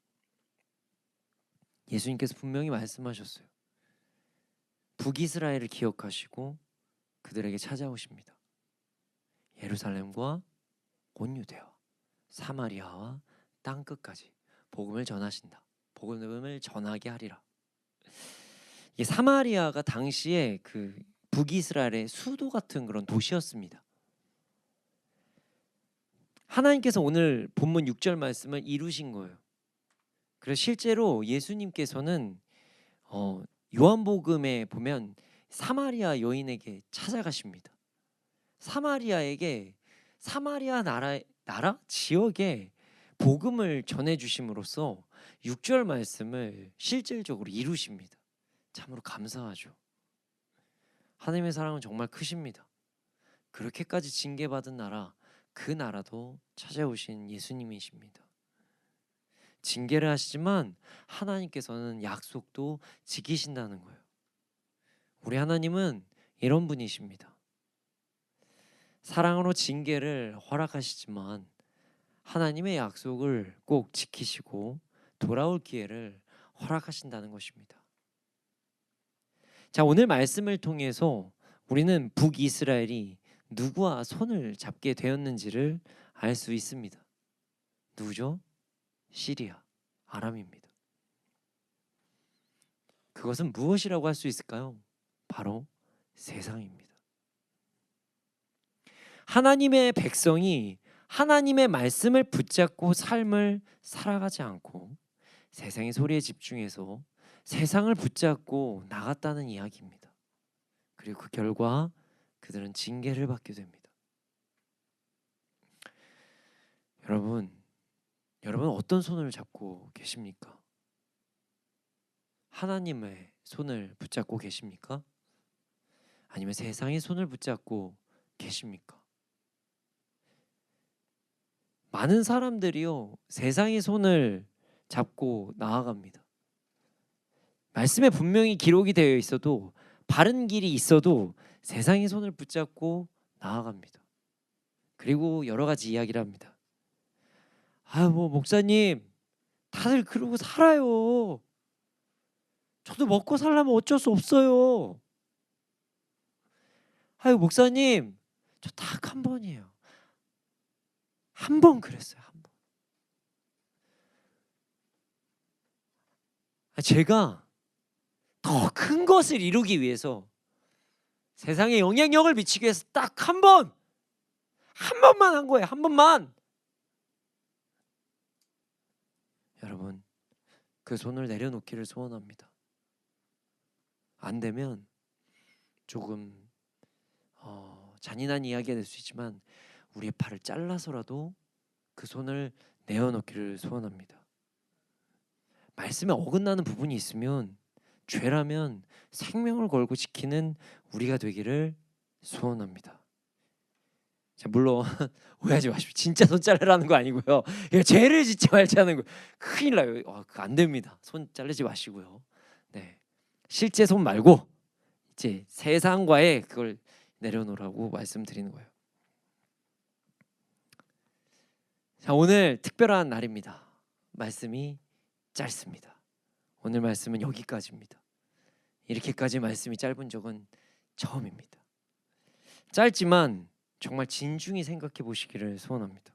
예수님께서 분명히 말씀하셨어요. 북이스라엘을 기억하시고 그들에게 찾아오십니다. 예루살렘과 온 유대와 사마리아와 땅끝까지 복음을 전하신다. 복음을 전하게 하리라. 이 사마리아가 당시에 그 북이스라엘의 수도 같은 그런 도시였습니다. 하나님께서 오늘 본문 6절 말씀을 이루신 거예요. 그래서 실제로 예수님께서는 요한복음에 보면 사마리아 여인에게 찾아가십니다. 사마리아에게 사마리아 나라 지역에 복음을 전해 주심으로써 6절 말씀을 실질적으로 이루십니다. 참으로 감사하죠. 하나님의 사랑은 정말 크십니다. 그렇게까지 징계받은 나라, 그 나라도 찾아오신 예수님이십니다. 징계를 하시지만 하나님께서는 약속도 지키신다는 거예요. 우리 하나님은 이런 분이십니다. 사랑으로 징계를 허락하시지만 하나님의 약속을 꼭 지키시고 돌아올 기회를 허락하신다는 것입니다. 자, 오늘 말씀을 통해서 우리는 북이스라엘이 누구와 손을 잡게 되었는지를 알 수 있습니다. 누구죠? 시리아, 아람입니다. 그것은 무엇이라고 할 수 있을까요? 바로 세상입니다. 하나님의 백성이 하나님의 말씀을 붙잡고 삶을 살아가지 않고 세상의 소리에 집중해서 세상을 붙잡고 나갔다는 이야기입니다. 그리고 그 결과 그들은 징계를 받게 됩니다. 여러분 어떤 손을 잡고 계십니까? 하나님의 손을 붙잡고 계십니까? 아니면 세상의 손을 붙잡고 계십니까? 많은 사람들이요, 세상의 손을 잡고 나아갑니다. 말씀에 분명히 기록이 되어 있어도, 바른 길이 있어도 세상의 손을 붙잡고 나아갑니다. 그리고 여러 가지 이야기를 합니다. 뭐 목사님, 다들 그러고 살아요. 저도 먹고 살려면 어쩔 수 없어요. 목사님, 저 딱 한 번이에요. 한 번 그랬어요. 한 번. 제가 더 큰 것을 이루기 위해서, 세상에 영향력을 미치기 위해서 딱 한 번만 한 거예요. 한 번만. 여러분, 그 손을 내려놓기를 소원합니다. 안 되면 조금 잔인한 이야기가 될 수 있지만 우리의 팔을 잘라서라도 그 손을 내어놓기를 소원합니다. 말씀에 어긋나는 부분이 있으면, 죄라면 생명을 걸고 지키는 우리가 되기를 소원합니다. 자, 물론 오해하지 마십시오. 진짜 손 자르라는 거 아니고요. 죄를 짓지 말자는 거. 큰일 나요. 안 됩니다. 손 자르지 마시고요. 네, 실제 손 말고 이제 세상과의 그걸 내려놓으라고 말씀드리는 거예요. 자, 오늘 특별한 날입니다. 말씀이 짧습니다. 오늘 말씀은 여기까지입니다. 이렇게까지 말씀이 짧은 적은 처음입니다. 짧지만 정말 진중히 생각해 보시기를 소원합니다.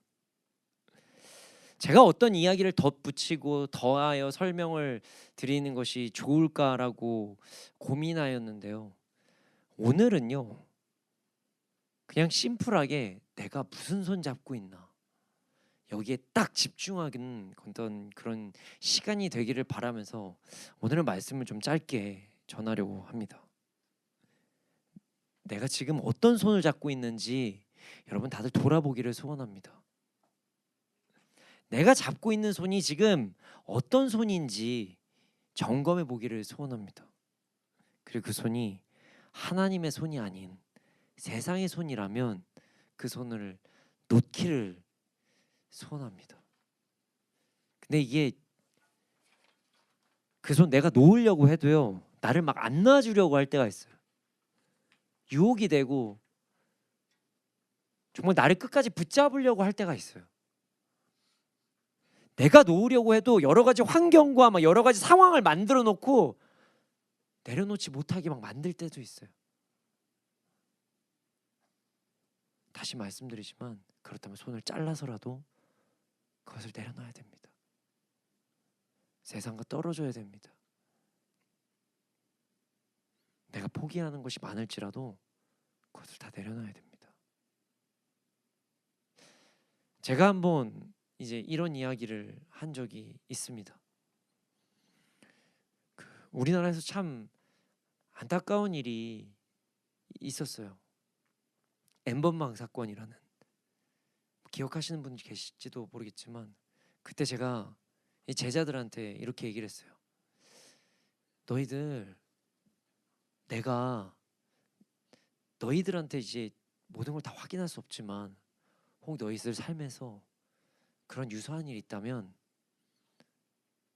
제가 어떤 이야기를 덧붙이고 더하여 설명을 드리는 것이 좋을까라고 고민하였는데요. 오늘은요, 그냥 심플하게 내가 무슨 손 잡고 있나, 여기에 딱 집중하는 어떤 그런 시간이 되기를 바라면서 오늘은 말씀을 좀 짧게 전하려고 합니다. 내가 지금 어떤 손을 잡고 있는지 여러분 다들 돌아보기를 소원합니다. 내가 잡고 있는 손이 지금 어떤 손인지 점검해 보기를 소원합니다. 그리고 그 손이 하나님의 손이 아닌 세상의 손이라면 그 손을 놓기를 소원합니다. 근데 이게 그 손 내가 놓으려고 해도요, 나를 막 안 놔주려고 할 때가 있어요. 유혹이 되고 정말 나를 끝까지 붙잡으려고 할 때가 있어요. 내가 놓으려고 해도 여러 가지 환경과 막 여러 가지 상황을 만들어 놓고 내려놓지 못하게 막 만들 때도 있어요. 다시 말씀드리지만, 그렇다면 손을 잘라서라도 그것을 내려놔야 됩니다. 세상과 떨어져야 됩니다. 내가 포기하는 것이 많을지라도 그것을 다 내려놔야 됩니다. 제가 한번 이제 이런 이야기를 한 적이 있습니다. 우리나라에서 참 안타까운 일이 있었어요. 엠번방 사건이라는, 기억하시는 분이 계실지도 모르겠지만, 그때 제가 이 제자들한테 이렇게 얘기를 했어요. 너희들, 내가 너희들한테 이제 모든 걸 다 확인할 수 없지만 혹 너희들 삶에서 그런 유사한 일이 있다면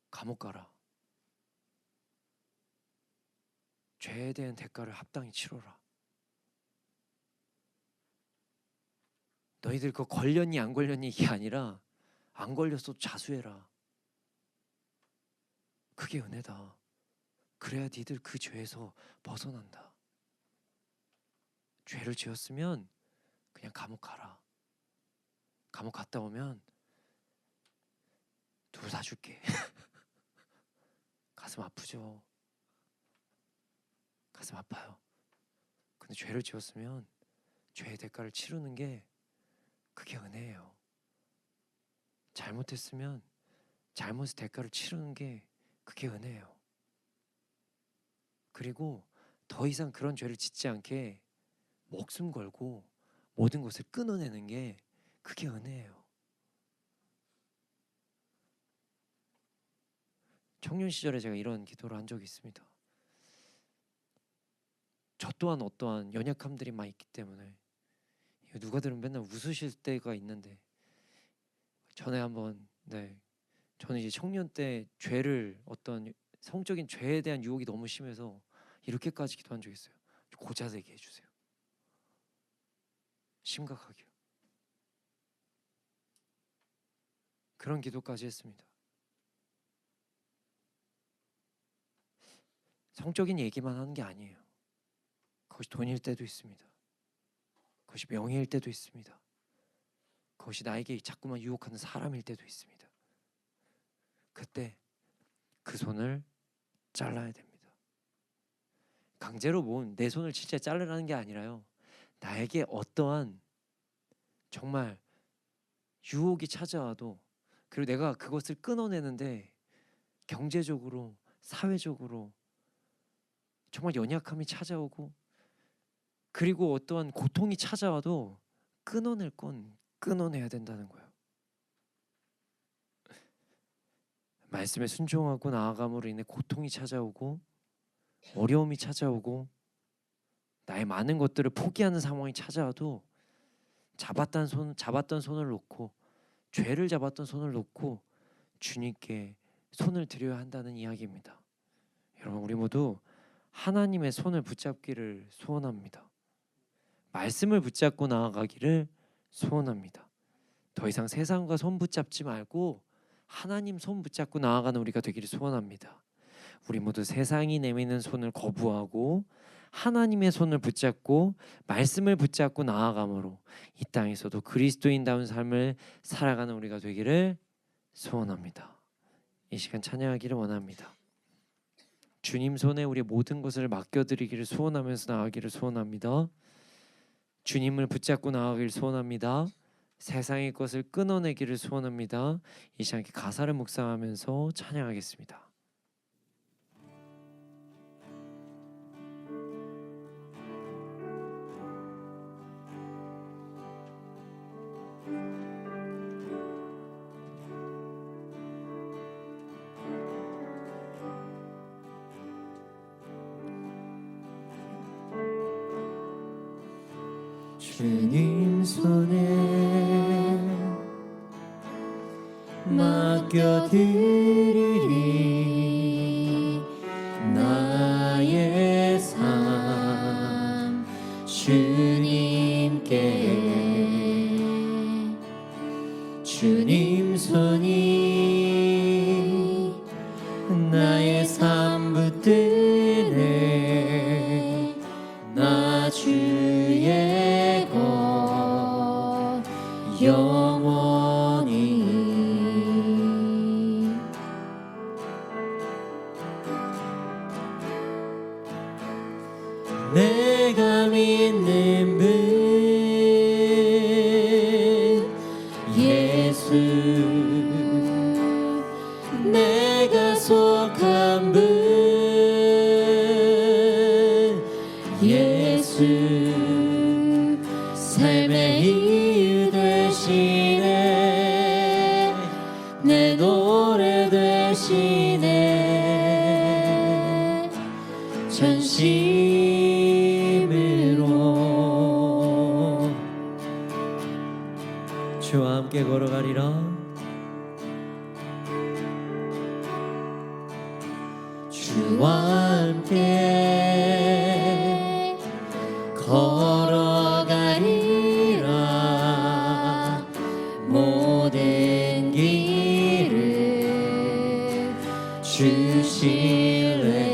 감옥 가라. 죄에 대한 대가를 합당히 치러라. 너희들 그거 걸렸니 안 걸렸니 이게 아니라 안 걸렸어도 자수해라. 그게 은혜다. 그래야 니들 그 죄에서 벗어난다. 죄를 지었으면 그냥 감옥 가라. 감옥 갔다 오면 누구 사줄게. 가슴 아프죠. 가슴 아파요. 근데 죄를 지었으면 죄의 대가를 치르는 게 그게 은혜예요. 잘못했으면 잘못의 대가를 치르는 게 그게 은혜예요. 그리고 더 이상 그런 죄를 짓지 않게 목숨 걸고 모든 것을 끊어내는 게 그게 은혜예요. 청년 시절에 제가 이런 기도를 한 적이 있습니다. 저 또한 어떠한 연약함들이 많이 있기 때문에 이거 누가 들으면 맨날 웃으실 때가 있는데 전에 한번 저는 이제 청년 때 죄를 어떤 성적인 죄에 대한 유혹이 너무 심해서 이렇게까지 기도한 적이 있어요. 고자되게 해주세요. 심각하게요. 그런 기도까지 했습니다. 성적인 얘기만 하는 게 아니에요. 그것이 돈일 때도 있습니다. 그것이 명예일 때도 있습니다. 그것이 나에게 자꾸만 유혹하는 사람일 때도 있습니다. 그때 그 손을 잘라야 됩니다. 강제로 모은 내 손을 진짜 자르라는 게 아니라요. 나에게 어떠한 정말 유혹이 찾아와도 그리고 내가 그것을 끊어내는데 경제적으로 사회적으로 정말 연약함이 찾아오고 그리고 어떠한 고통이 찾아와도 끊어낼 건 끊어내야 된다는 거예요. 말씀에 순종하고 나아감으로 인해 고통이 찾아오고 어려움이 찾아오고 나의 많은 것들을 포기하는 상황이 찾아와도 잡았던 손을 놓고 죄를 잡았던 손을 놓고 주님께 손을 드려야 한다는 이야기입니다. 여러분 우리 모두 하나님의 손을 붙잡기를 소원합니다. 말씀을 붙잡고 나아가기를 소원합니다. 더 이상 세상과 손 붙잡지 말고 하나님 손 붙잡고 나아가는 우리가 되기를 소원합니다. 우리 모두 세상이 내미는 손을 거부하고 하나님의 손을 붙잡고 말씀을 붙잡고 나아감으로 이 땅에서도 그리스도인다운 삶을 살아가는 우리가 되기를 소원합니다. 이 시간 찬양하기를 원합니다. 주님 손에 우리 모든 것을 맡겨드리기를 소원하면서 나아가기를 소원합니다. 주님을 붙잡고 나아가기를 소원합니다. 세상의 것을 끊어내기를 소원합니다. 이 시간 가사를 묵상하면서 찬양하겠습니다. 주님 손에 맡겨드리리 나의 삶 주님께 주님 손이 나의 삶 붙드네 나 주의 것 영원히 내가 믿는 분 예수 내가 속한 분 예수 삶의 이유 되시네 내 노래 되시네 전심으로 주와 함께 걸어가리라 주와 함께 걸어가리라 모든 길을 주실래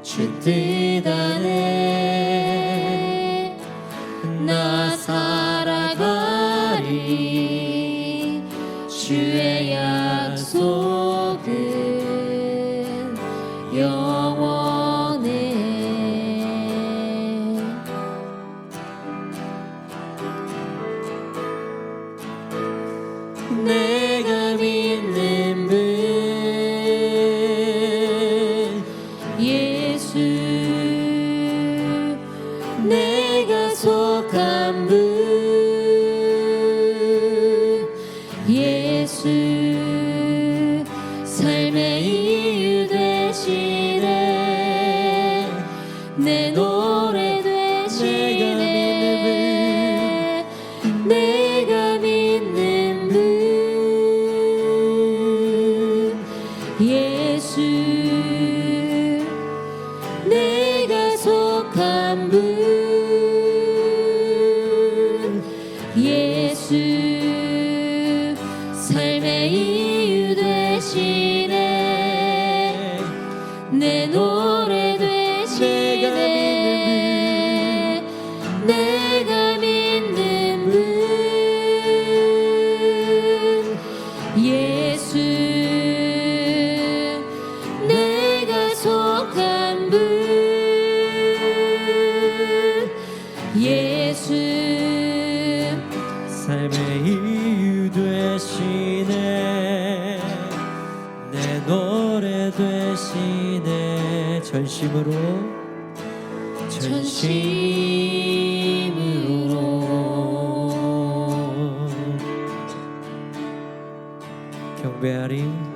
주 뜻 안에 나 살아가리 주의 약속은 내가 속한 분 예수 삶의 이유 되시네 내 노래 되시네 내가 믿는 분 예수 내가 속한 분 예수 삶의 이유 되시네 내 노래 되시네 내가 믿는 분 예수 내가 속한 분 예수 삶의 이유 되시네 내 노래 되시네 전심으로 경배하리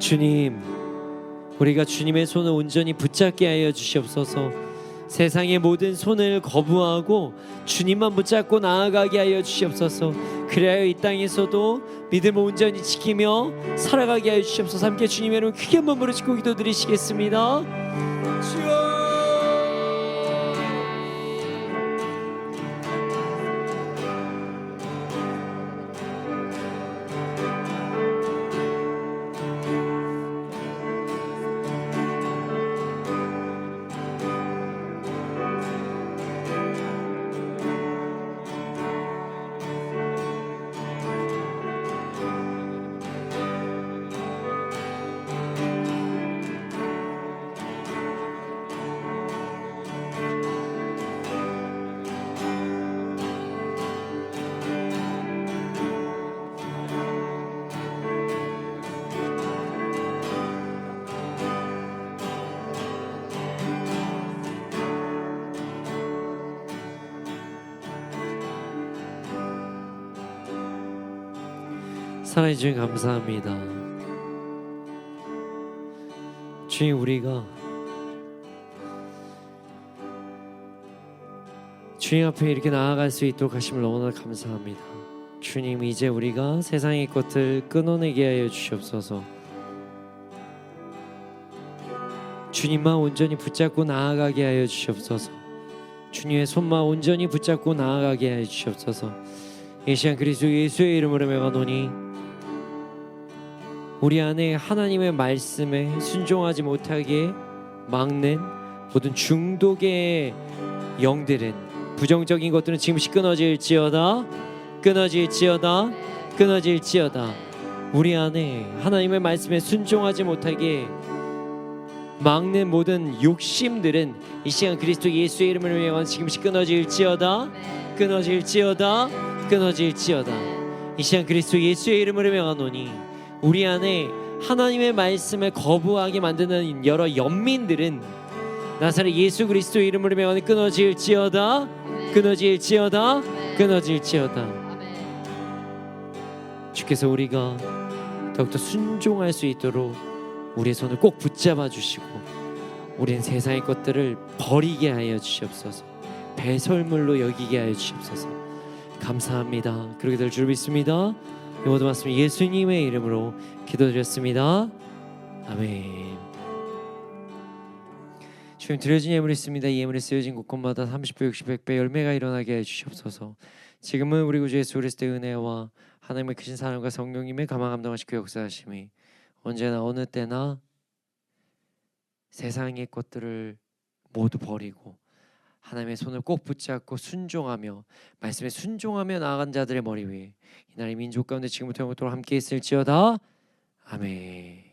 주님, 우리가 주님의 손을 온전히 붙잡게 하여 주시옵소서. 세상의 모든 손을 거부하고 주님만 붙잡고 나아가게 하여 주시옵소서. 그리하여 이 땅에서도 믿음을 온전히 지키며 살아가게 하여 주시옵소서. 함께 주님의 이름 크게 한번 부르짖고 기도드리시겠습니다. 주여. 사랑해 주님 감사합니다. 주님, 우리가 주님 앞에 이렇게 나아갈 수 있도록 하심을 너무나 감사합니다. 주님, 이제 우리가 세상의 것들 끊어내게 하여 주시옵소서. 주님만 온전히 붙잡고 나아가게 하여 주시옵소서. 주님의 손만 온전히 붙잡고 나아가게 하여 주시옵소서. 이 시간 그리스도 예수의 이름으로 명하노니 우리 안에 하나님의 말씀에 순종하지 못하게 막는 모든 중독의 영들은, 부정적인 것들은 지금씩 끊어질지어다, 끊어질지어다, 끊어질지어다. 우리 안에 하나님의 말씀에 순종하지 못하게 막는 모든 욕심들은 이 시간 그리스도 예수의 이름을 위하여 지금씩 끊어질지어다, 끊어질지어다, 끊어질지어다. 이 시간 그리스도 예수의 이름으로 명하노니 우리 안에 하나님의 말씀을 거부하게 만드는 여러 연민들은 나사렛 예수 그리스도 이름으로 명하니 끊어질지어다, 끊어질지어다, 끊어질지어다. 주께서 우리가 더욱더 순종할 수 있도록 우리의 손을 꼭 붙잡아 주시고 우리는 세상의 것들을 버리게 하여 주시옵소서. 배설물로 여기게 하여 주시옵소서. 감사합니다. 그렇게 될 줄 믿습니다. 이 모든 말씀 예수님의 이름으로 기도드렸습니다. 아멘. 주님, 드려진 예물이 있습니다. 이 예물이 쓰여진 곳곳마다 30배, 60배, 100배 열매가 일어나게 해주시옵소서. 지금은 우리 구주 예수 그리스도의 은혜와 하나님의 크신 사랑과 성령님의 감화 감동하시고 역사하심이 언제나 어느 때나 세상의 것들을 모두 버리고 하나님의 손을 꼭 붙잡고 순종하며 말씀에 순종하며 나아간 자들의 머리 위에 이 나라의 민족 가운데 지금부터 영원토록 함께 있을지어다. 아멘.